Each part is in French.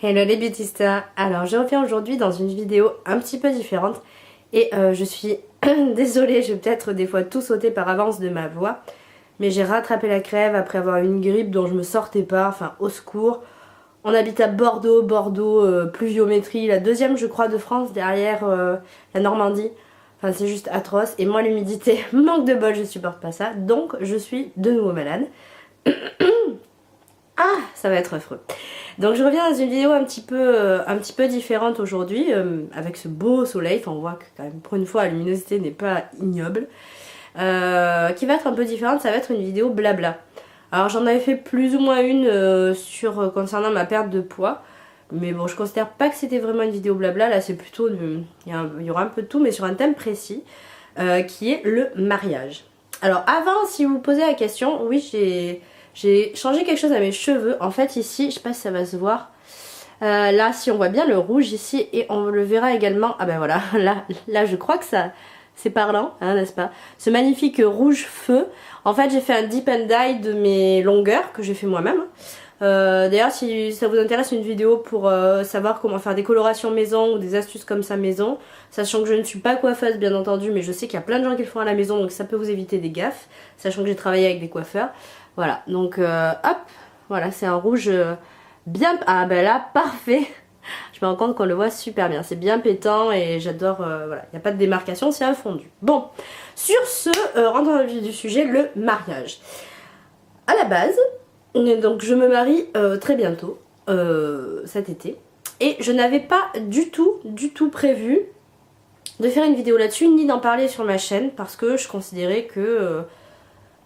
Hello les beautystas. Alors je reviens aujourd'hui dans une vidéo un petit peu différente et je suis désolée, je vais peut-être des fois tout sauter par avance de ma voix, mais j'ai rattrapé la crève après avoir eu une grippe dont je me sortais pas, enfin au secours. On habite à Bordeaux, pluviométrie, la deuxième je crois de France derrière la Normandie. Enfin c'est juste atroce et moi l'humidité, manque de bol, je supporte pas ça, donc je suis de nouveau malade. Ah, ça va être affreux. Donc je reviens dans une vidéo un petit peu différente aujourd'hui, avec ce beau soleil, enfin on voit que quand même pour une fois la luminosité n'est pas ignoble, qui va être un peu différente, ça va être une vidéo blabla. Alors j'en avais fait plus ou moins une concernant ma perte de poids, mais bon je considère pas que c'était vraiment une vidéo blabla, là c'est plutôt, il y aura un peu de tout mais sur un thème précis, qui est le mariage. Alors avant, si vous vous posez la question, oui j'ai changé quelque chose à mes cheveux. En fait ici, je sais pas si ça va se voir. Là si on voit bien le rouge ici et on le verra également. Ah ben voilà, là je crois que ça c'est parlant, hein, n'est-ce pas? Ce magnifique rouge feu. En fait j'ai fait un dip and dye de mes longueurs que j'ai fait moi-même. D'ailleurs si ça vous intéresse une vidéo pour savoir comment faire des colorations maison ou des astuces comme ça maison, sachant que je ne suis pas coiffeuse bien entendu, mais je sais qu'il y a plein de gens qui le font à la maison donc ça peut vous éviter des gaffes, sachant que j'ai travaillé avec des coiffeurs. Voilà, donc hop, voilà, c'est un rouge bien... Ah ben là, parfait. Je me rends compte qu'on le voit super bien, c'est bien pétant et j'adore, voilà, il n'y a pas de démarcation, c'est un fondu. Bon, sur ce, rentrons dans le vif du sujet, le mariage. À la base, donc je me marie très bientôt, cet été, et je n'avais pas du tout prévu de faire une vidéo là-dessus, ni d'en parler sur ma chaîne, parce que je considérais que...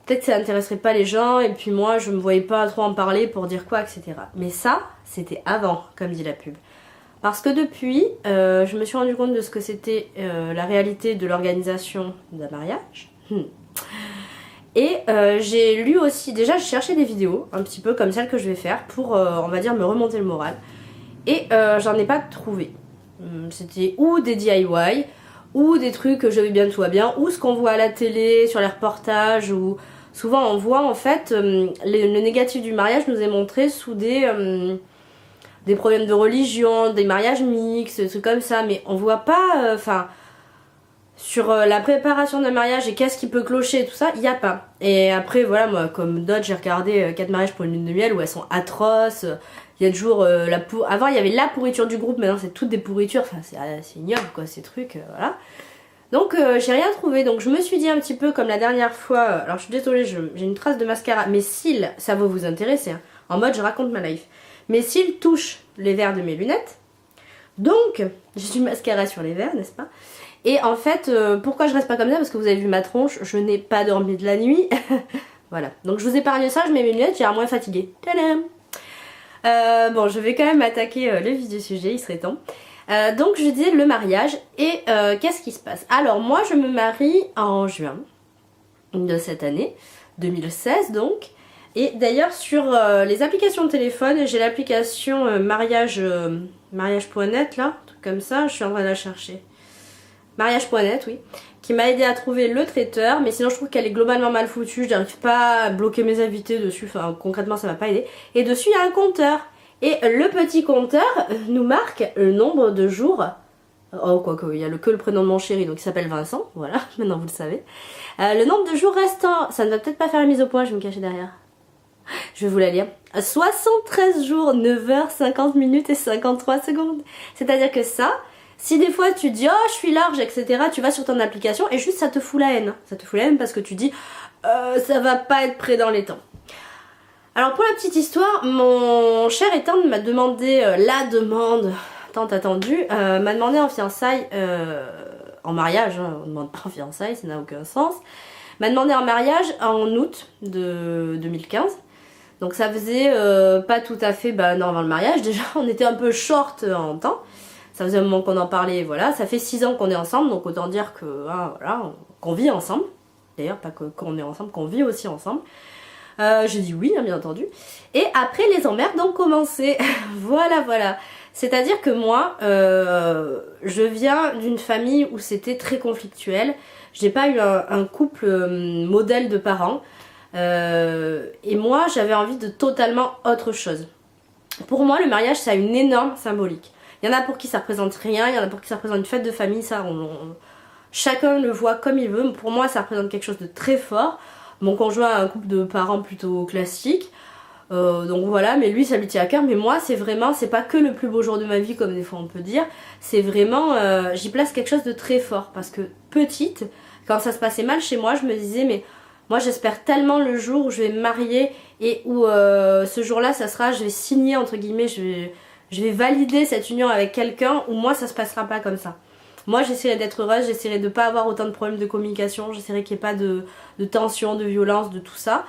peut-être que ça n'intéresserait pas les gens et puis moi je me voyais pas trop en parler pour dire quoi, etc. Mais ça, c'était avant, comme dit la pub. Parce que depuis, je me suis rendu compte de ce que c'était la réalité de l'organisation d'un mariage. Et j'ai lu aussi, déjà je cherchais des vidéos, un petit peu comme celle que je vais faire, pour, on va dire, me remonter le moral. Et j'en ai pas trouvé. C'était ou des DIY, ou des trucs que je vais bien, tout va bien, ou ce qu'on voit à la télé, sur les reportages, ou... Souvent on voit en fait le négatif du mariage nous est montré sous des problèmes de religion, des mariages mixtes, des trucs comme ça, mais on voit pas, enfin, sur la préparation d'un mariage et qu'est-ce qui peut clocher et tout ça, il n'y a pas. Et après voilà, moi comme d'autres j'ai regardé 4 mariages pour une lune de miel où elles sont atroces, il y a toujours avant il y avait la pourriture du groupe, maintenant c'est toutes des pourritures, enfin c'est ignoble quoi ces trucs, voilà. Donc j'ai rien trouvé, donc je me suis dit un petit peu comme la dernière fois, alors je suis désolée, j'ai une trace de mascara, mes cils, ça va vous intéresser, hein, en mode je raconte ma life. Mes cils touchent les verres de mes lunettes, donc j'ai du mascara sur les verres, n'est-ce pas? Et en fait, pourquoi je reste pas comme ça? Parce que vous avez vu ma tronche, je n'ai pas dormi de la nuit, voilà. Donc je vous épargne ça, je mets mes lunettes, j'ai l'air moins fatiguée. Tadam! Bon, je vais quand même attaquer le vif du sujet, il serait temps. Donc je disais le mariage et qu'est-ce qui se passe? Alors moi je me marie en juin de cette année, 2016 donc. Et d'ailleurs sur les applications de téléphone, j'ai l'application mariage.net là, truc comme ça, je suis en train de la chercher. Mariage.net, oui, qui m'a aidé à trouver le traiteur, mais sinon je trouve qu'elle est globalement mal foutue, je n'arrive pas à bloquer mes invités dessus, enfin concrètement ça m'a pas aidé. Et dessus il y a un compteur. Et le petit compteur nous marque le nombre de jours. Oh, quoique, il y a que le prénom de mon chéri, donc il s'appelle Vincent. Voilà, maintenant vous le savez. Le nombre de jours restants. Ça ne va peut-être pas faire la mise au point, je vais me cacher derrière. Je vais vous la lire. 73 jours, 9 h 50 minutes et 53 secondes. C'est-à-dire que ça, si des fois tu dis oh je suis large, etc., tu vas sur ton application et juste ça te fout la haine. Ça te fout la haine parce que tu dis ça va pas être prêt dans les temps. Alors pour la petite histoire, mon cher étendre m'a demandé la demande tant attendue, m'a demandé en fiançailles, en mariage, hein, on ne demande pas en fiançailles, ça n'a aucun sens, m'a demandé en mariage en août de 2015. Donc ça faisait pas tout à fait un an avant le mariage, déjà on était un peu short en temps, ça faisait un moment qu'on en parlait, voilà, ça fait 6 ans qu'on est ensemble, donc autant dire que voilà, qu'on vit ensemble, d'ailleurs pas qu'on est ensemble, qu'on vit aussi ensemble. J'ai dit oui, hein, bien entendu. Et après les emmerdes ont commencé. Voilà. C'est-à-dire que moi, je viens d'une famille où c'était très conflictuel. J'ai pas eu un couple modèle de parents. Et moi, j'avais envie de totalement autre chose. Pour moi, le mariage, ça a une énorme symbolique. Il y en a pour qui ça représente rien, il y en a pour qui ça représente une fête de famille, ça, chacun le voit comme il veut. Pour moi, ça représente quelque chose de très fort. Mon conjoint a un couple de parents plutôt classique. Donc voilà, mais lui ça lui tient à cœur. Mais moi c'est vraiment, c'est pas que le plus beau jour de ma vie comme des fois on peut dire. C'est vraiment, j'y place quelque chose de très fort. Parce que petite, quand ça se passait mal chez moi, je me disais mais moi j'espère tellement le jour où je vais me marier et où ce jour-là ça sera, je vais signer entre guillemets, je vais valider cette union avec quelqu'un où moi ça se passera pas comme ça. Moi j'essaierai d'être heureuse, j'essaierai de pas avoir autant de problèmes de communication, j'essaierai qu'il n'y ait pas de tension, de violence, de tout ça.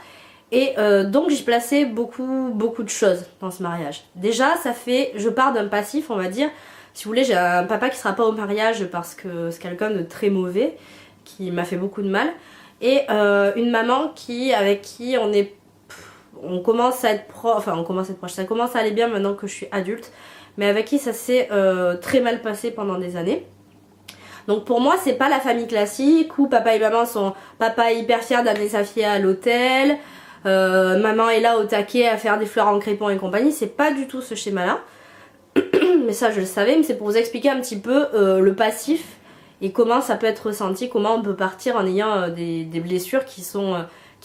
Et donc j'ai placé beaucoup de choses dans ce mariage. Déjà ça fait, je pars d'un passif on va dire. Si vous voulez, j'ai un papa qui sera pas au mariage parce que c'est quelqu'un de très mauvais, qui m'a fait beaucoup de mal. Et une maman avec qui on commence à être proche, enfin on commence à être proche, ça commence à aller bien maintenant que je suis adulte, mais avec qui ça s'est très mal passé pendant des années. Donc pour moi c'est pas la famille classique où papa et maman sont, papa est hyper fier d'amener sa fille à l'hôtel, maman est là au taquet à faire des fleurs en crépon et compagnie, c'est pas du tout ce schéma là. Mais ça je le savais, mais c'est pour vous expliquer un petit peu le passif et comment ça peut être ressenti, comment on peut partir en ayant des blessures qui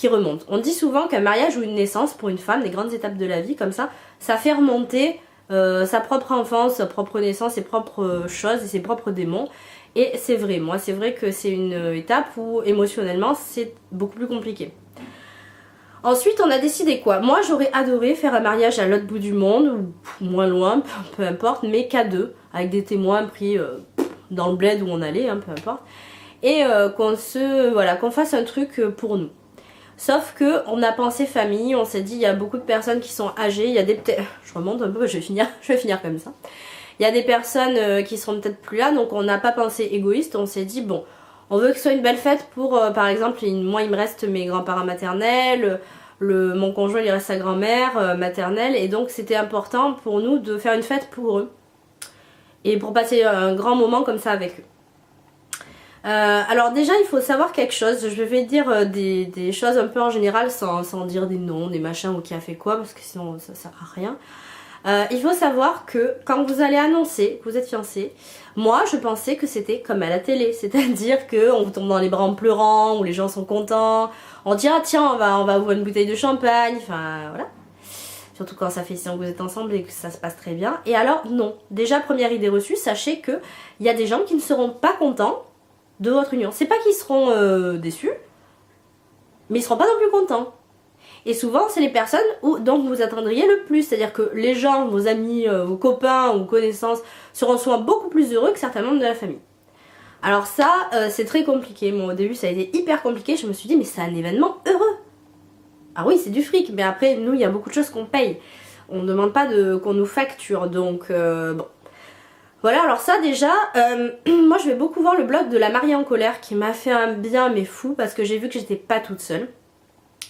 remontent. On dit souvent qu'un mariage ou une naissance pour une femme, des grandes étapes de la vie comme ça fait remonter sa propre enfance, sa propre naissance, ses propres choses et ses propres démons. Et c'est vrai, moi c'est vrai que c'est une étape où émotionnellement c'est beaucoup plus compliqué. Ensuite on a décidé quoi? Moi j'aurais adoré faire un mariage à l'autre bout du monde, ou moins loin, peu importe, mais qu'à deux, avec des témoins pris dans le bled où on allait, hein, peu importe. Et qu'on fasse un truc pour nous. Sauf que on a pensé famille, on s'est dit il y a beaucoup de personnes qui sont âgées, il y a des je remonte un peu, je vais finir comme ça. Il y a des personnes qui seront peut-être plus là, donc on n'a pas pensé égoïste, on s'est dit bon, on veut que ce soit une belle fête pour, par exemple, moi il me reste mes grands-parents maternels, mon conjoint il reste sa grand-mère maternelle, et donc c'était important pour nous de faire une fête pour eux. Et pour passer un grand moment comme ça avec eux. Alors déjà il faut savoir quelque chose, je vais dire des choses un peu en général sans dire des noms, des machins ou qui a fait quoi, parce que sinon ça sert à rien. Il faut savoir que quand vous allez annoncer que vous êtes fiancé, moi je pensais que c'était comme à la télé, c'est-à-dire qu'on vous tombe dans les bras en pleurant, où les gens sont contents, on dit ah tiens on va ouvrir une bouteille de champagne, enfin voilà. Surtout quand ça fait 6 ans que vous êtes ensemble et que ça se passe très bien. Et alors non, déjà première idée reçue, sachez que il y a des gens qui ne seront pas contents de votre union. C'est pas qu'ils seront déçus, mais ils seront pas non plus contents. Et souvent c'est les personnes dont vous attendriez le plus, c'est-à-dire que les gens, vos amis, vos copains ou connaissances seront souvent beaucoup plus heureux que certains membres de la famille. Alors ça c'est très compliqué, moi au début ça a été hyper compliqué, je me suis dit mais c'est un événement heureux. Ah oui c'est du fric, mais après nous il y a beaucoup de choses qu'on paye, on ne demande pas qu'on nous facture, donc bon. Voilà, alors ça déjà, moi je vais beaucoup voir le blog de la mariée en colère qui m'a fait un bien mais fou parce que j'ai vu que j'étais pas toute seule.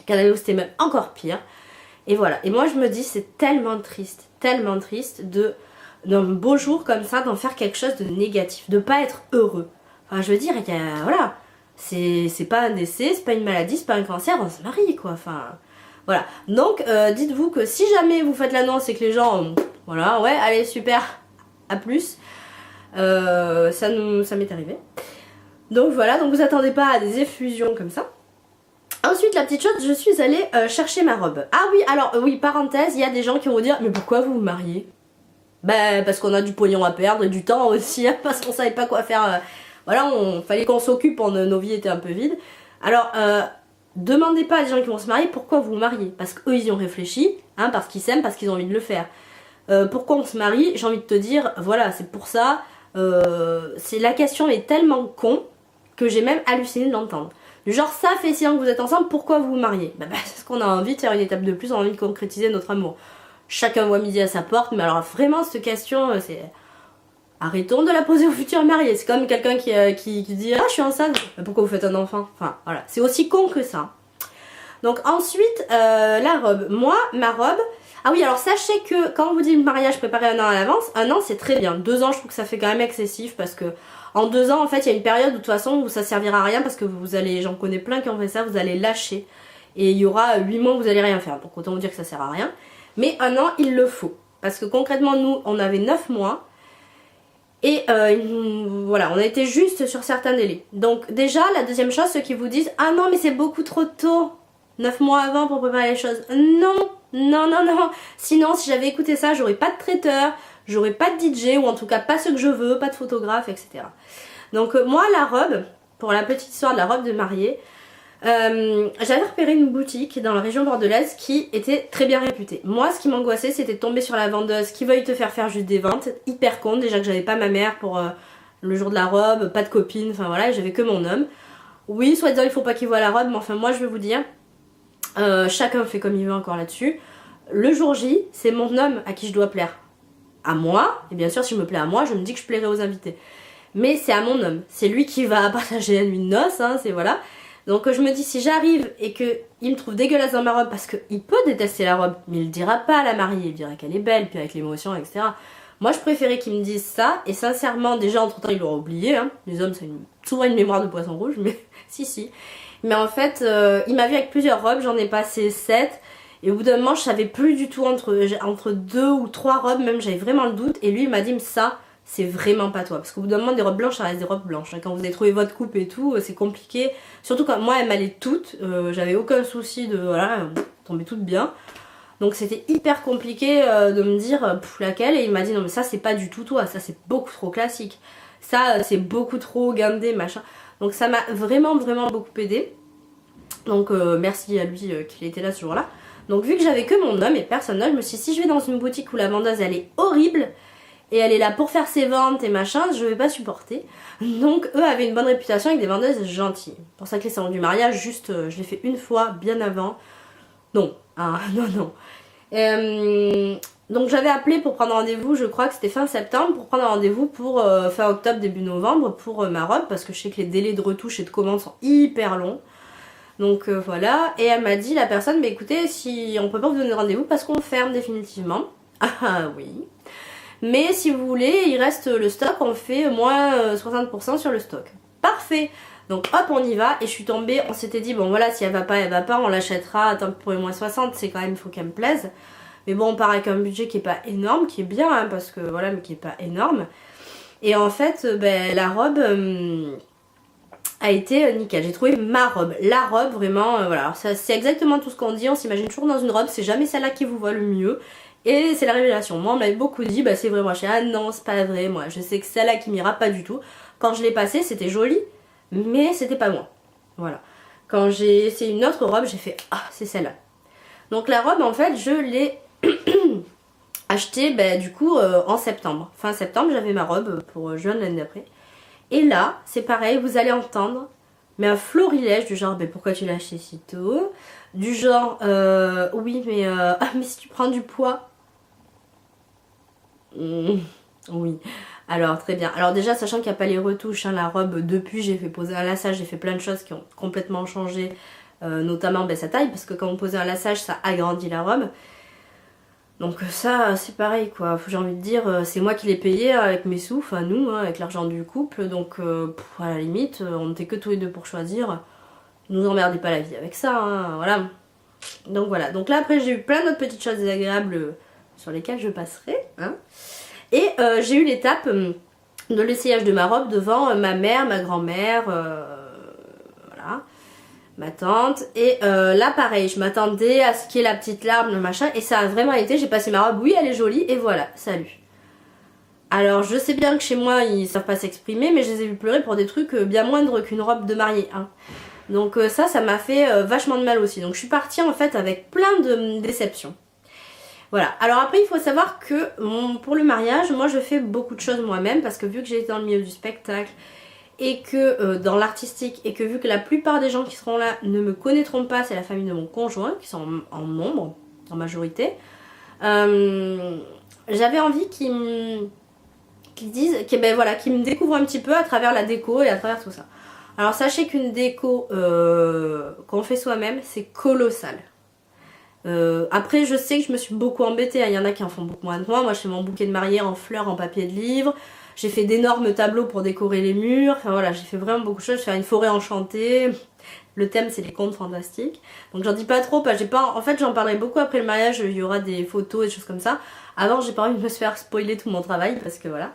Canalo c'était même encore pire. Et voilà, et moi je me dis c'est tellement triste d'un beau jour comme ça d'en faire quelque chose de négatif, de pas être heureux. Enfin je veux dire, voilà, c'est pas un décès, c'est pas une maladie, c'est pas un cancer, on se marie quoi, enfin voilà. Donc dites-vous que si jamais vous faites l'annonce et que les gens, voilà, ouais, allez super, à plus, ça m'est arrivé. Donc voilà, donc vous attendez pas à des effusions comme ça. Ensuite la petite chose, je suis allée chercher ma robe. Ah oui, alors oui, parenthèse, il y a des gens qui vont dire mais pourquoi vous vous mariez? Bah parce qu'on a du pognon à perdre et du temps aussi, hein, parce qu'on savait pas quoi faire. Voilà, fallait qu'on s'occupe, nos vies étaient un peu vides. Alors demandez pas à des gens qui vont se marier pourquoi vous vous mariez, parce qu'eux ils y ont réfléchi, hein, parce qu'ils s'aiment, parce qu'ils ont envie de le faire. Pourquoi on se marie? J'ai envie de te dire, voilà, c'est pour ça. La question est tellement con que j'ai même halluciné de l'entendre. Du genre, ça fait 6 ans que vous êtes ensemble, pourquoi vous vous mariez? Bah parce qu'on a envie de faire une étape de plus, on a envie de concrétiser notre amour. Chacun voit midi à sa porte, mais alors vraiment cette question, c'est... Arrêtons de la poser aux futurs mariés. C'est comme quelqu'un qui dit ah je suis enceinte, mais pourquoi vous faites un enfant? Enfin voilà, c'est aussi con que ça. Donc ensuite la robe, moi ma robe. Ah oui, alors sachez que quand on vous dit le mariage préparé 1 an à l'avance, 1 an c'est très bien. 2 ans je trouve que ça fait quand même excessif parce que en 2 ans en fait il y a une période où de toute façon où ça servira à rien parce que vous allez, j'en connais plein qui ont fait ça, vous allez lâcher. Et il y aura 8 mois où vous allez rien faire. Donc autant vous dire que ça sert à rien. Mais 1 an il le faut. Parce que concrètement, nous, on avait 9 mois. Et voilà, on a été juste sur certains délais. Donc déjà, la deuxième chose, ceux qui vous disent « Ah non, mais c'est beaucoup trop tôt, 9 mois avant pour préparer les choses. » Non, non, non, non. Sinon, si j'avais écouté ça, j'aurais pas de traiteur, j'aurais pas de DJ, ou en tout cas pas ce que je veux, pas de photographe, etc. Donc moi, la robe, pour la petite histoire de la robe de mariée, j'avais repéré une boutique dans la région bordelaise qui était très bien réputée. Moi, ce qui m'angoissait, c'était de tomber sur la vendeuse qui veuille te faire juste des ventes. Hyper con, déjà que j'avais pas ma mère pour le jour de la robe, pas de copine, enfin voilà, j'avais que mon homme. Oui, soi-disant, il faut pas qu'il voit la robe, mais enfin moi je vais vous dire, chacun fait comme il veut encore là-dessus. Le jour J, c'est mon homme à qui je dois plaire. À moi, et bien sûr si je me plais à moi, je me dis que je plairai aux invités. Mais c'est à mon homme, c'est lui qui va partager la nuit de noces, hein, c'est voilà. Donc je me dis, si j'arrive et qu'il me trouve dégueulasse dans ma robe, parce qu'il peut détester la robe, mais il le dira pas à la mariée, il dira qu'elle est belle, puis avec l'émotion, etc. Moi je préférais qu'il me dise ça, et sincèrement, déjà entre temps il l'aura oublié, hein. Les hommes c'est souvent une mémoire de poisson rouge, mais si. Mais en fait, il m'a vu avec plusieurs robes, j'en ai passé 7, et au bout d'un moment je savais plus du tout entre 2 ou 3 robes, même j'avais vraiment le doute, et lui il m'a dit, ça, c'est vraiment pas toi. Parce qu'au bout d'un moment, des robes blanches, ça reste des robes blanches. Quand vous avez trouvé votre coupe et tout, c'est compliqué. Surtout quand moi, elles m'allaient toutes. J'avais aucun souci de, voilà, tomber toutes bien. Donc c'était hyper compliqué de me dire laquelle. Et il m'a dit, non mais ça, c'est pas du tout toi. Ça, c'est beaucoup trop classique. Ça, c'est beaucoup trop guindé, machin. Donc ça m'a vraiment, vraiment beaucoup aidé. Donc merci à lui qu'il était là ce jour-là. Donc vu que j'avais que mon homme et personne d'autre, je me suis dit, si je vais dans une boutique où la vendeuse, elle est horrible, et elle est là pour faire ses ventes et machin, je vais pas supporter. Donc eux avaient une bonne réputation avec des vendeuses gentilles. Pour ça que les salons du mariage, juste, je l'ai fait une fois, bien avant. Non, hein, non. Donc j'avais appelé pour prendre rendez-vous, je crois que c'était fin septembre, pour prendre rendez-vous pour fin octobre, début novembre, pour ma robe, parce que je sais que les délais de retouche et de commande sont hyper longs. Donc voilà, et elle m'a dit, la personne, bah écoutez, si on peut pas vous donner rendez-vous parce qu'on ferme définitivement. Ah oui. Mais si vous voulez, il reste le stock, on fait moins 60% sur le stock. Parfait. Donc hop, on y va. Et je suis tombée, on s'était dit, bon voilà, si elle va pas, on l'achètera. Tant pis pour les moins 60, c'est quand même, il faut qu'elle me plaise. Mais bon, on part avec un budget qui est pas énorme, qui est bien, hein, parce que voilà, mais qui est pas énorme. Et en fait, la robe a été nickel. J'ai trouvé ma robe. La robe, vraiment, voilà. C'est exactement tout ce qu'on dit. On s'imagine toujours dans une robe, c'est jamais celle-là qui vous voit le mieux. Et c'est la révélation. Moi on m'avait beaucoup dit, c'est vrai, moi je dis, ah non c'est pas vrai, moi je sais que c'est celle-là qui m'ira pas du tout. Quand je l'ai passée c'était joli, mais c'était pas moi. Voilà. Quand j'ai essayé une autre robe, j'ai fait, ah c'est celle-là. Donc la robe en fait je l'ai achetée du coup en septembre. Fin septembre j'avais ma robe pour juin de l'année d'après. Et là c'est pareil, vous allez entendre, mais un florilège du genre, pourquoi tu l'as acheté si tôt? Du genre, oui mais si tu prends du poids. Oui, alors très bien. Alors déjà sachant qu'il n'y a pas les retouches, hein, la robe depuis j'ai fait poser un lassage, j'ai fait plein de choses qui ont complètement changé, notamment sa taille, parce que quand on posait un lassage ça agrandit la robe. Donc ça c'est pareil quoi, j'ai envie de dire, c'est moi qui l'ai payé avec mes sous, enfin nous, hein, avec l'argent du couple, donc à la limite on n'était que tous les deux pour choisir, nous emmerdez pas la vie avec ça, hein, voilà. Donc voilà, donc là après j'ai eu plein d'autres petites choses désagréables sur lesquelles je passerai, hein. Et j'ai eu l'étape de l'essayage de ma robe devant ma mère, ma grand-mère, voilà, ma tante. Et là pareil, je m'attendais à ce qu'il y ait la petite larme, le machin, et ça a vraiment été, j'ai passé ma robe, oui elle est jolie, et voilà, salut. Alors je sais bien que chez moi ils savent pas s'exprimer, mais je les ai vus pleurer pour des trucs bien moindres qu'une robe de mariée, hein. Donc ça m'a fait vachement de mal aussi. Donc je suis partie en fait avec plein de déceptions. Voilà, alors après il faut savoir que pour le mariage, moi je fais beaucoup de choses moi-même, parce que vu que j'ai été dans le milieu du spectacle et que dans l'artistique, et que vu que la plupart des gens qui seront là ne me connaîtront pas, c'est la famille de mon conjoint qui sont en nombre, en majorité, j'avais envie qu'ils me découvrent un petit peu à travers la déco et à travers tout ça. Alors sachez qu'une déco qu'on fait soi-même, c'est colossal. Après je sais que je me suis beaucoup embêtée, hein. Il y en a qui en font beaucoup moins de moi. Moi je fais mon bouquet de mariée en fleurs, en papier de livre. J'ai fait d'énormes tableaux pour décorer les murs. Enfin voilà, j'ai fait vraiment beaucoup de choses. Je fais une forêt enchantée. Le thème c'est les contes fantastiques. Donc j'en dis pas trop, parce que j'ai pas... En fait j'en parlerai beaucoup après le mariage, il y aura des photos et des choses comme ça. Avant j'ai pas envie de me faire spoiler tout mon travail parce que voilà.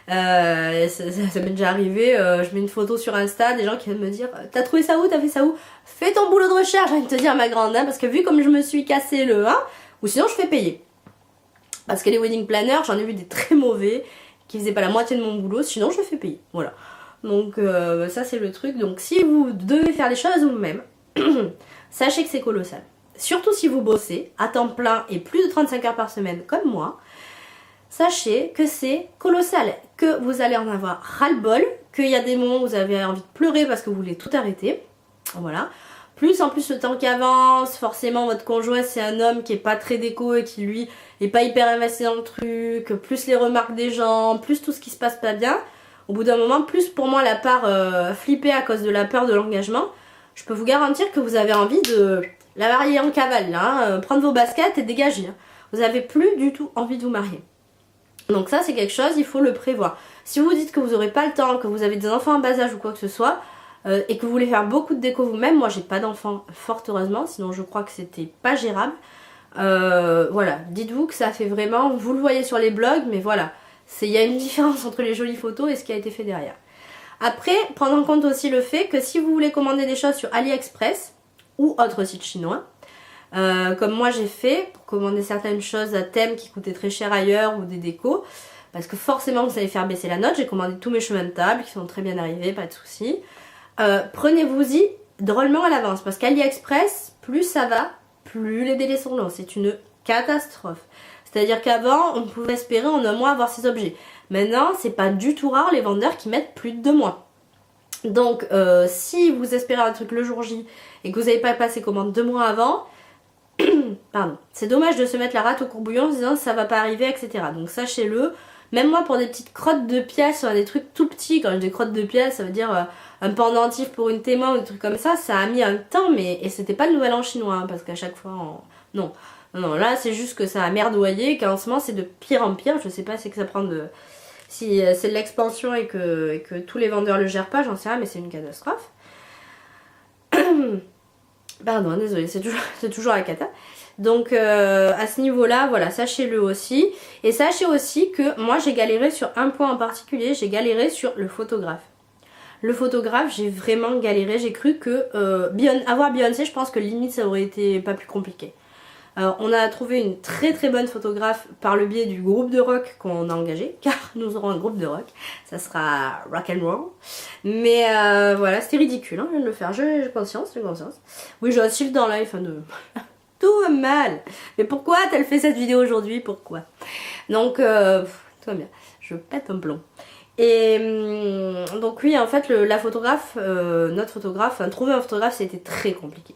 Ça m'est déjà arrivé, je mets une photo sur Insta, des gens qui viennent me dire t'as trouvé ça où, t'as fait ça où? Fais ton boulot de recherche, j'ai envie de te dire ma grande dame, parce que vu comme je me suis cassé le 1, ou sinon je fais payer. Parce que les wedding planners, j'en ai vu des très mauvais, qui faisaient pas la moitié de mon boulot, sinon je fais payer, voilà. Donc ça c'est le truc, donc si vous devez faire les choses vous-même, sachez que c'est colossal. Surtout si vous bossez à temps plein et plus de 35 heures par semaine comme moi, sachez que c'est colossal, que vous allez en avoir ras-le-bol, qu'il y a des moments où vous avez envie de pleurer parce que vous voulez tout arrêter, voilà. Plus en plus le temps qui avance, forcément votre conjoint c'est un homme qui est pas très déco et qui lui est pas hyper investi dans le truc, plus les remarques des gens, plus tout ce qui se passe pas bien. Au bout d'un moment, plus pour moi la part flippée à cause de la peur de l'engagement, je peux vous garantir que vous avez envie de la marier en cavale, là, hein, prendre vos baskets et dégager. Hein. Vous avez plus du tout envie de vous marier. Donc ça c'est quelque chose, il faut le prévoir. Si vous dites que vous n'aurez pas le temps, que vous avez des enfants en bas âge ou quoi que ce soit, et que vous voulez faire beaucoup de déco vous-même, moi j'ai pas d'enfants fort heureusement, sinon je crois que c'était pas gérable. Voilà, dites-vous que ça fait vraiment, vous le voyez sur les blogs, mais voilà, il y a une différence entre les jolies photos et ce qui a été fait derrière. Après, prendre en compte aussi le fait que si vous voulez commander des choses sur AliExpress ou autre site chinois, comme moi j'ai fait pour commander certaines choses à thème qui coûtaient très cher ailleurs ou des décos, parce que forcément vous allez faire baisser la note. J'ai commandé tous mes chemins de table qui sont très bien arrivés, pas de soucis. Prenez-vous-y drôlement à l'avance, parce qu'AliExpress, plus ça va, plus les délais sont longs. C'est une catastrophe. C'est-à-dire qu'avant, on pouvait espérer en un mois avoir ces objets. Maintenant, c'est pas du tout rare les vendeurs qui mettent plus de 2 mois. Donc, si vous espérez un truc le jour J et que vous n'avez pas passé commande 2 mois avant, pardon, c'est dommage de se mettre la rate au courbouillon en se disant ça va pas arriver, etc. Donc sachez-le. Même moi pour des petites crottes de pièces, des trucs tout petits, quand je dis des crottes de pièces, ça veut dire un pendentif pour une témoin ou des trucs comme ça a mis un temps, mais et c'était pas le nouvel an chinois, hein, parce qu'à chaque fois, non, là c'est juste que ça a merdoyé, qu'en ce moment c'est de pire en pire, je sais pas si c'est que ça prend de... Si c'est de l'expansion et que tous les vendeurs le gèrent pas, j'en sais rien, mais c'est une catastrophe. Pardon, désolée, c'est toujours la cata. Donc à ce niveau-là, voilà, sachez-le aussi. Et sachez aussi que moi j'ai galéré sur un point en particulier, j'ai galéré sur le photographe. Le photographe, j'ai vraiment galéré, j'ai cru que avoir Beyoncé, je pense que limite ça aurait été pas plus compliqué. Alors, on a trouvé une très très bonne photographe par le biais du groupe de rock qu'on a engagé, car nous aurons un groupe de rock, ça sera rock and roll. Mais voilà, c'était ridicule, hein, je viens de le faire, j'ai conscience, j'ai conscience. Oui, j'ai aussi le dans l'œil, enfin de... Tout va mal. Mais pourquoi t'as fait cette vidéo aujourd'hui? Pourquoi? Donc, tout va bien, je pète un plomb. Et donc oui, en fait, la photographe, notre photographe, trouver un photographe, c'était très compliqué.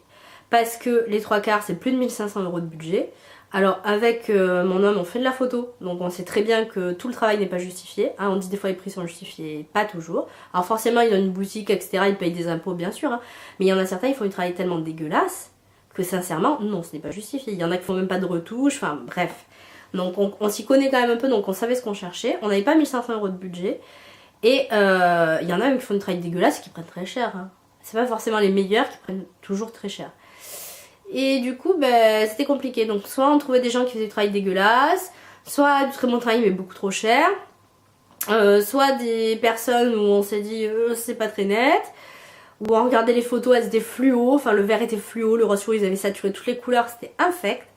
Parce que les 3/4 c'est plus de 1500 € de budget. Alors avec mon homme on fait de la photo, donc on sait très bien que tout le travail n'est pas justifié, hein, on dit des fois les prix sont justifiés, pas toujours. Alors forcément ils ont une boutique etc, ils payent des impôts bien sûr, hein, mais il y en a certains ils font du travail tellement dégueulasse que sincèrement non ce n'est pas justifié. Il y en a qui font même pas de retouches, enfin bref. Donc on s'y connaît quand même un peu, donc on savait ce qu'on cherchait, on n'avait pas 1500 € de budget. Et il y en a même qui font du travail dégueulasse et qui prennent très cher, hein. C'est pas forcément les meilleurs qui prennent toujours très cher. Et du coup, ben, c'était compliqué. Donc, soit on trouvait des gens qui faisaient du travail dégueulasse, soit du très bon travail mais beaucoup trop cher, soit des personnes où on s'est dit c'est pas très net, où on regardait les photos, elles étaient fluo, enfin le vert était fluo, le rose ils avaient saturé toutes les couleurs, c'était infect.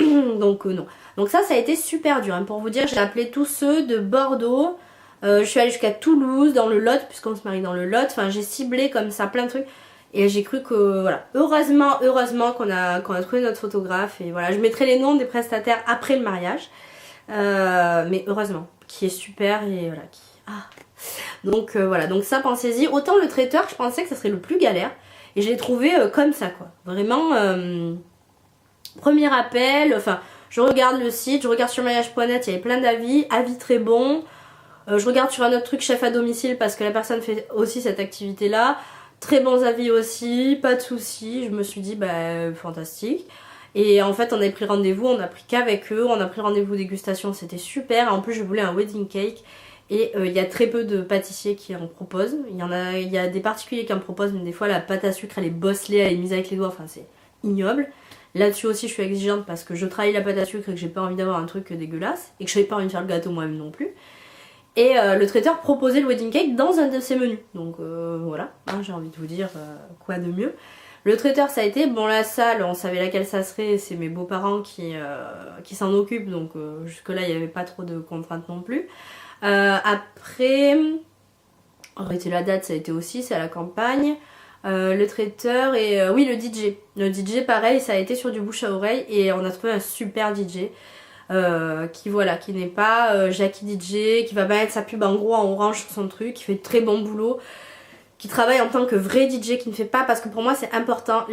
Donc, non. Donc, ça a été super dur. Hein. Pour vous dire, j'ai appelé tous ceux de Bordeaux. Je suis allée jusqu'à Toulouse, dans le Lot, puisqu'on se marie dans le Lot. Enfin, j'ai ciblé comme ça plein de trucs. Et j'ai cru que, voilà, heureusement qu'on a trouvé notre photographe. Et voilà, je mettrai les noms des prestataires après le mariage. Mais heureusement, qui est super et voilà. Donc voilà, donc ça pensez-y. Autant le traiteur, je pensais que ça serait le plus galère. Et je l'ai trouvé comme ça, quoi. Vraiment, premier appel, enfin, je regarde le site, je regarde sur mariage.net, il y avait plein d'avis, avis très bons. Je regarde sur un autre truc, chef à domicile, parce que la personne fait aussi cette activité-là. Très bons avis aussi, pas de soucis. Je me suis dit, bah, fantastique. Et en fait, on avait pris rendez-vous, on a pris qu'avec eux. On a pris rendez-vous dégustation, c'était super. En plus, je voulais un wedding cake. Et il y a très peu de pâtissiers qui en proposent. Il y a des particuliers qui en proposent, mais des fois la pâte à sucre elle est bosselée, elle est mise avec les doigts, enfin c'est ignoble. Là-dessus aussi je suis exigeante parce que je travaille la pâte à sucre et que j'ai pas envie d'avoir un truc dégueulasse. Et que je n'avais pas envie de faire le gâteau moi-même non plus. Et le traiteur proposait le wedding cake dans un de ses menus. Donc voilà, hein, j'ai envie de vous dire quoi de mieux. Le traiteur ça a été, bon la salle on savait laquelle ça serait, c'est mes beaux-parents qui s'en occupent. Donc jusque là il n'y avait pas trop de contraintes non plus. Après, en réalité la date ça a été aussi, c'est à la campagne. Le traiteur et oui le DJ. Le DJ pareil ça a été sur du bouche à oreille et on a trouvé un super DJ. Qui n'est pas Jackie DJ, qui va pas mettre sa pub en gros en orange sur son truc, qui fait de très bon boulot, qui travaille en tant que vrai DJ, qui ne fait pas, parce que pour moi c'est important,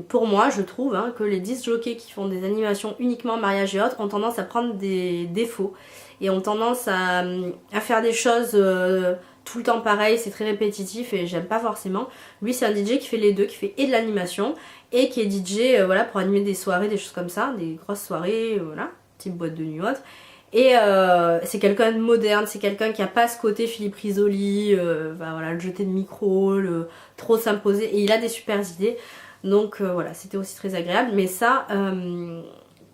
pour moi je trouve hein, que les disc jockeys qui font des animations uniquement mariage et autres ont tendance à prendre des défauts et ont tendance à faire des choses tout le temps pareil, c'est très répétitif et j'aime pas forcément. Lui c'est un DJ qui fait les deux, qui fait et de l'animation et qui est DJ voilà, pour animer des soirées, des choses comme ça, des grosses soirées, voilà, type boîte de nuit ou autre. Et c'est quelqu'un de moderne, c'est quelqu'un qui a pas ce côté Philippe Risoli, voilà, le jeter de micro, le trop s'imposer, et il a des super idées. Donc voilà, c'était aussi très agréable. Mais ça,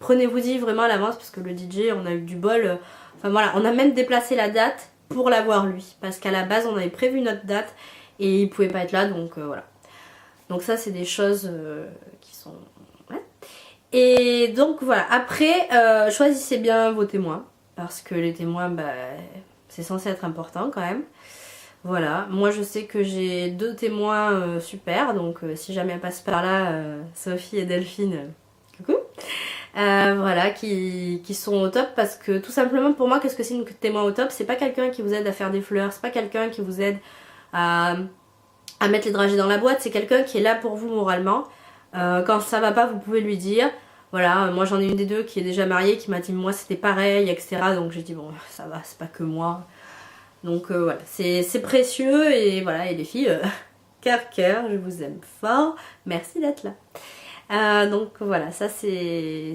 prenez-vous-y vraiment à l'avance parce que le DJ, on a eu du bol. Enfin voilà, on a même déplacé la date pour l'avoir lui, parce qu'à la base on avait prévu notre date et il pouvait pas être là, donc voilà. Donc ça c'est des choses qui sont... Ouais. Et donc voilà, après choisissez bien vos témoins, parce que les témoins bah, c'est censé être important quand même. Voilà, moi je sais que j'ai 2 témoins super, donc si jamais elles passent par là, Sophie et Delphine, coucou. Voilà, qui sont au top parce que tout simplement pour moi, qu'est-ce que c'est une témoin au top? C'est pas quelqu'un qui vous aide à faire des fleurs, c'est pas quelqu'un qui vous aide à mettre les dragées dans la boîte, c'est quelqu'un qui est là pour vous moralement. Quand ça va pas, vous pouvez lui dire. Voilà, moi j'en ai une des deux qui est déjà mariée, qui m'a dit moi c'était pareil, etc. Donc j'ai dit bon, ça va, c'est pas que moi. Donc voilà, c'est précieux et voilà, et les filles, cœur, je vous aime fort, merci d'être là. Donc voilà, ça c'est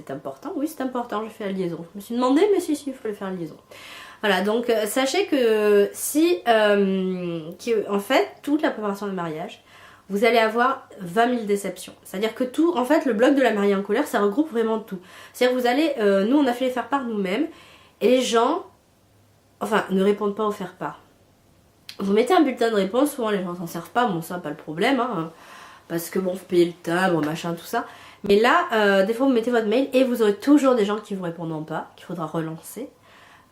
important, oui c'est important, je fais la liaison. Je me suis demandé, mais si, il faut faire la liaison. Voilà, donc sachez que si, en fait, toute la préparation de mariage, vous allez avoir 20 000 déceptions. C'est-à-dire que tout, en fait, le blog de la mariée en couleur, ça regroupe vraiment tout. C'est-à-dire que vous allez, nous on a fait les faire-part nous-mêmes, et les gens, enfin, ne répondent pas aux faire-part. Vous mettez un bulletin de réponse, souvent les gens s'en servent pas, bon ça pas le problème, hein, parce que bon, faut payer le timbre, machin, tout ça. Mais là, des fois vous mettez votre mail et vous aurez toujours des gens qui vous répondront pas, qu'il faudra relancer.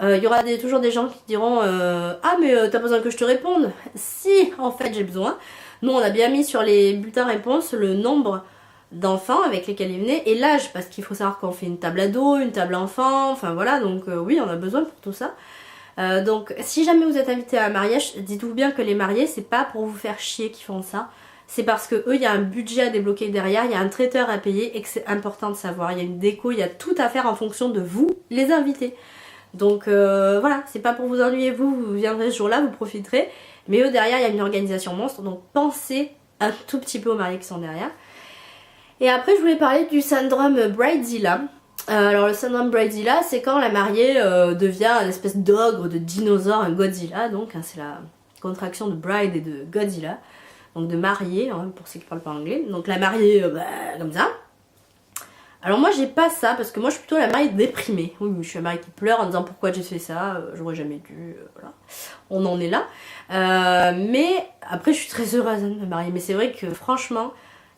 Il y aura toujours des gens qui diront ah mais t'as besoin que je te réponde? Si, en fait j'ai besoin. Nous on a bien mis sur les bulletins réponses le nombre d'enfants avec lesquels ils venaient et l'âge, parce qu'il faut savoir qu'on fait une table ado, une table enfant, enfin voilà, donc oui on a besoin pour tout ça. Donc si jamais vous êtes invité à un mariage, dites-vous bien que les mariés c'est pas pour vous faire chier qu'ils font ça. C'est parce que eux, il y a un budget à débloquer derrière, il y a un traiteur à payer et que c'est important de savoir. Il y a une déco, il y a tout à faire en fonction de vous, les invités. Donc voilà, c'est pas pour vous ennuyer, vous viendrez ce jour-là, vous profiterez. Mais eux, derrière, il y a une organisation monstre, donc pensez un tout petit peu aux mariés qui sont derrière. Et après, je voulais parler du syndrome Bridezilla. Alors le syndrome Bridezilla, c'est quand la mariée devient une espèce d'ogre, de dinosaure, un Godzilla. Donc hein, c'est la contraction de Bride et de Godzilla. Donc de mariée, hein, pour ceux qui parlent pas anglais. Donc la mariée, comme ça. Alors moi j'ai pas ça, parce que moi je suis plutôt la mariée déprimée. Oui, je suis la mariée qui pleure en disant pourquoi j'ai fait ça, j'aurais jamais dû, voilà. On en est là. Mais après je suis très heureuse de me marier. Mais c'est vrai que franchement,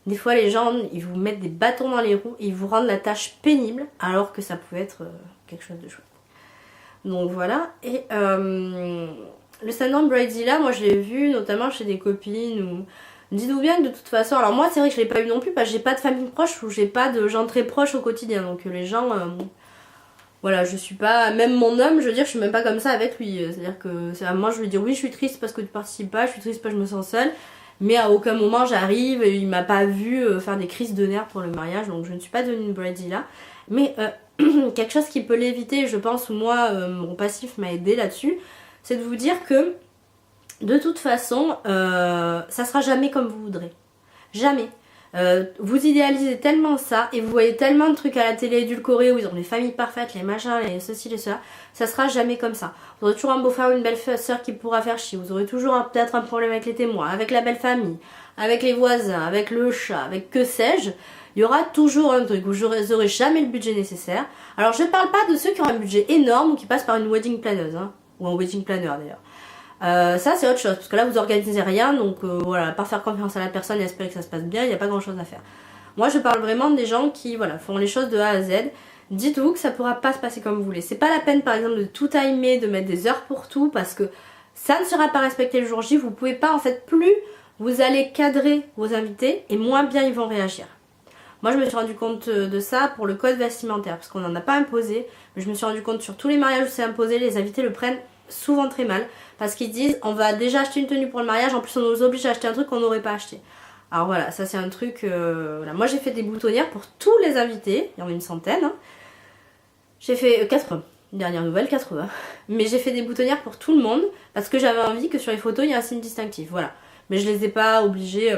des fois les gens, ils vous mettent des bâtons dans les roues, et ils vous rendent la tâche pénible, alors que ça pouvait être quelque chose de chouette. Donc voilà, et le syndrome Bridezilla, moi je l'ai vu notamment chez des copines ou... Dites-vous bien que de toute façon, alors moi c'est vrai que je l'ai pas eu non plus parce que j'ai pas de famille proche ou j'ai pas de gens très proches au quotidien, donc les gens, voilà, je suis pas, même mon homme, je veux dire, je suis même pas comme ça avec lui, c'est-à-dire que moi je lui dis oui je suis triste parce que tu participes pas, je suis triste parce que je me sens seule, mais à aucun moment j'arrive et il m'a pas vu faire des crises de nerfs pour le mariage, donc je ne suis pas devenue une Bridezilla, mais quelque chose qui peut l'éviter, je pense, ou moi mon passif m'a aidé là-dessus, c'est de vous dire que de toute façon, ça sera jamais comme vous voudrez. Jamais. Vous idéalisez tellement ça et vous voyez tellement de trucs à la télé édulcorés où ils ont les familles parfaites, les machins, les ceci, les cela. Ça sera jamais comme ça. Vous aurez toujours un beau-frère ou une belle-sœur qui pourra faire chier. Vous aurez toujours peut-être un problème avec les témoins, avec la belle-famille, avec les voisins, avec le chat, avec que sais-je. Il y aura toujours un truc où vous n'aurez jamais le budget nécessaire. Alors je ne parle pas de ceux qui ont un budget énorme ou qui passent par une wedding planeuse, hein, ou un wedding planner d'ailleurs. Ça c'est autre chose, parce que là vous organisez rien, donc voilà, à part faire confiance à la personne et espérer que ça se passe bien, il n'y a pas grand chose à faire. Moi je parle vraiment des gens qui voilà, font les choses de A à Z. Dites-vous que ça pourra pas se passer comme vous voulez. C'est pas la peine par exemple de tout timer, de mettre des heures pour tout, parce que ça ne sera pas respecté le jour J. Vous pouvez pas, en fait, plus vous allez cadrer vos invités et moins bien ils vont réagir. Moi je me suis rendu compte de ça pour le code vestimentaire, parce qu'on n'en a pas imposé, mais je me suis rendu compte sur tous les mariages où c'est imposé, les invités le prennent souvent très mal, parce qu'ils disent on va déjà acheter une tenue pour le mariage, en plus on nous oblige à acheter un truc qu'on n'aurait pas acheté. Alors voilà, ça c'est un truc, voilà. Moi j'ai fait des boutonnières pour tous les invités, il y en a une centaine, hein. J'ai fait 80, dernière nouvelle 80, mais j'ai fait des boutonnières pour tout le monde, parce que j'avais envie que sur les photos il y ait un signe distinctif, voilà. Mais je les ai pas obligés,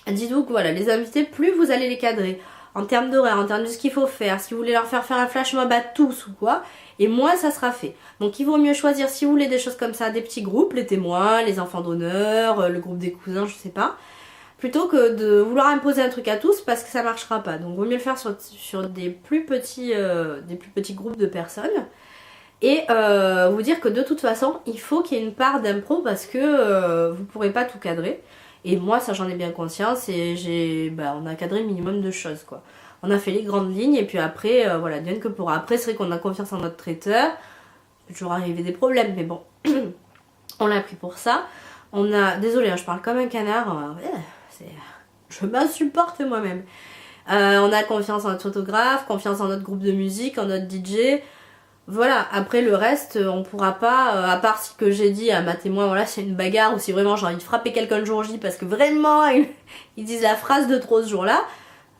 dites-vous que voilà, les invités, plus vous allez les cadrer, en termes d'horaire, en termes de ce qu'il faut faire, si vous voulez leur faire un flash mob à tous ou quoi, et moins ça sera fait. Donc il vaut mieux choisir, si vous voulez des choses comme ça, des petits groupes, les témoins, les enfants d'honneur, le groupe des cousins, je sais pas, plutôt que de vouloir imposer un truc à tous parce que ça marchera pas. Donc il vaut mieux le faire sur des plus petits groupes de personnes. Et vous dire que de toute façon, il faut qu'il y ait une part d'impro parce que vous pourrez pas tout cadrer. Et moi, ça j'en ai bien conscience et on a cadré le minimum de choses quoi. On a fait les grandes lignes et puis après, voilà, bien que pour après, c'est vrai qu'on a confiance en notre traiteur. Il peut toujours arriver des problèmes, mais bon, on l'a pris pour ça. On a, désolé, hein, je parle comme un canard, je m'insupporte moi-même. On a confiance en notre photographe, confiance en notre groupe de musique, en notre DJ. Voilà, après le reste, on pourra pas, à part si que j'ai dit à ma témoin, voilà, c'est une bagarre ou si vraiment j'ai envie de frapper quelqu'un le jour J parce que vraiment ils disent la phrase de trop ce jour-là,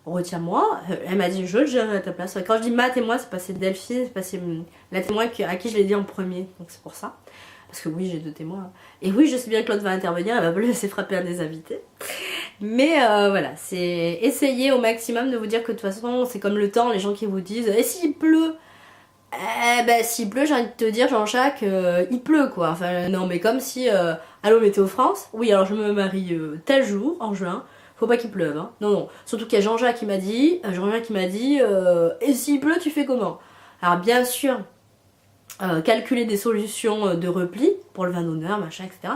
retiens-moi. Elle m'a dit je le gérerai à ta place. Quand je dis ma témoin, c'est pas c'est Delphine, c'est pas c'est la témoin à qui je l'ai dit en premier, donc c'est pour ça. Parce que oui, j'ai 2 témoins. Et oui, je sais bien que Claude va intervenir, elle va me laisser frapper un des invités. Mais voilà, c'est essayer au maximum de vous dire que de toute façon, c'est comme le temps, les gens qui vous disent et s'il pleut? Eh ben s'il pleut, j'ai envie de te dire Jean-Jacques, il pleut quoi. Enfin non mais comme si allô Météo France, oui alors je me marie tel jour en juin, faut pas qu'il pleuve hein. Non non, surtout qu'il y a Jean-Jacques qui m'a dit, et s'il pleut tu fais comment? Alors bien sûr, calculer des solutions de repli pour le vin d'honneur, machin, etc.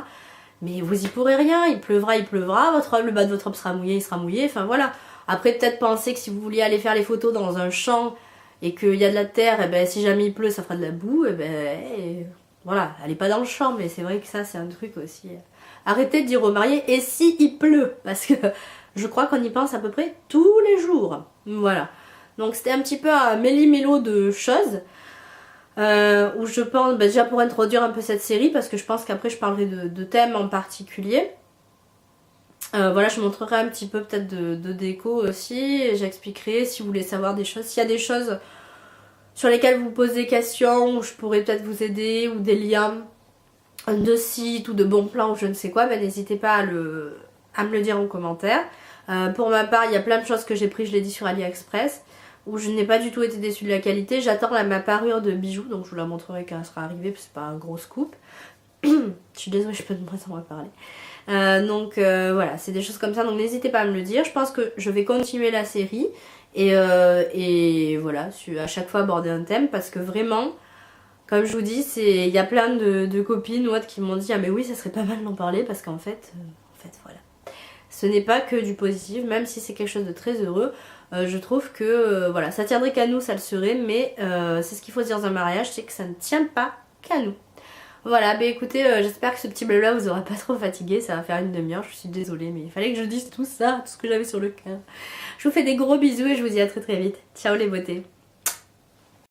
Mais vous y pourrez rien, il pleuvra, le bas de votre robe sera mouillé, il sera mouillé, enfin voilà. Après peut-être penser que si vous vouliez aller faire les photos dans un champ et qu'il y a de la terre, et ben si jamais il pleut ça fera de la boue, et ben voilà, allez pas dans le champ, mais c'est vrai que ça c'est un truc aussi. Arrêtez de dire aux mariés et si il pleut, parce que je crois qu'on y pense à peu près tous les jours. Voilà. Donc c'était un petit peu un méli-mélo de choses. Où je pense, déjà pour introduire un peu cette série, parce que je pense qu'après je parlerai de thèmes en particulier. Voilà, je montrerai un petit peu peut-être de déco aussi, et j'expliquerai si vous voulez savoir des choses, s'il y a des choses sur lesquelles vous posez des questions, où je pourrais peut-être vous aider, ou des liens de sites ou de bons plans ou je ne sais quoi, n'hésitez pas à me le dire en commentaire. Pour ma part, il y a plein de choses que j'ai pris, je l'ai dit sur AliExpress, où je n'ai pas du tout été déçue de la qualité. J'attends ma parure de bijoux, donc je vous la montrerai quand elle sera arrivée, parce que c'est pas un gros scoop. Je suis désolée, je peux de moins en moins parler. Donc voilà, c'est des choses comme ça, donc n'hésitez pas à me le dire. Je pense que je vais continuer la série et voilà, à chaque fois aborder un thème, parce que vraiment, comme je vous dis, il y a plein de copines ou autres qui m'ont dit ah mais oui, ça serait pas mal d'en parler, parce qu'en fait voilà. Ce n'est pas que du positif, même si c'est quelque chose de très heureux. Je trouve que voilà, ça tiendrait qu'à nous, ça le serait, mais c'est ce qu'il faut se dire dans un mariage, c'est que ça ne tient pas qu'à nous. Voilà, écoutez, j'espère que ce petit blabla vous aura pas trop fatigué, ça va faire une demi-heure, je suis désolée, mais il fallait que je dise tout ça, tout ce que j'avais sur le cœur. Je vous fais des gros bisous et je vous dis à très très vite. Ciao les beautés.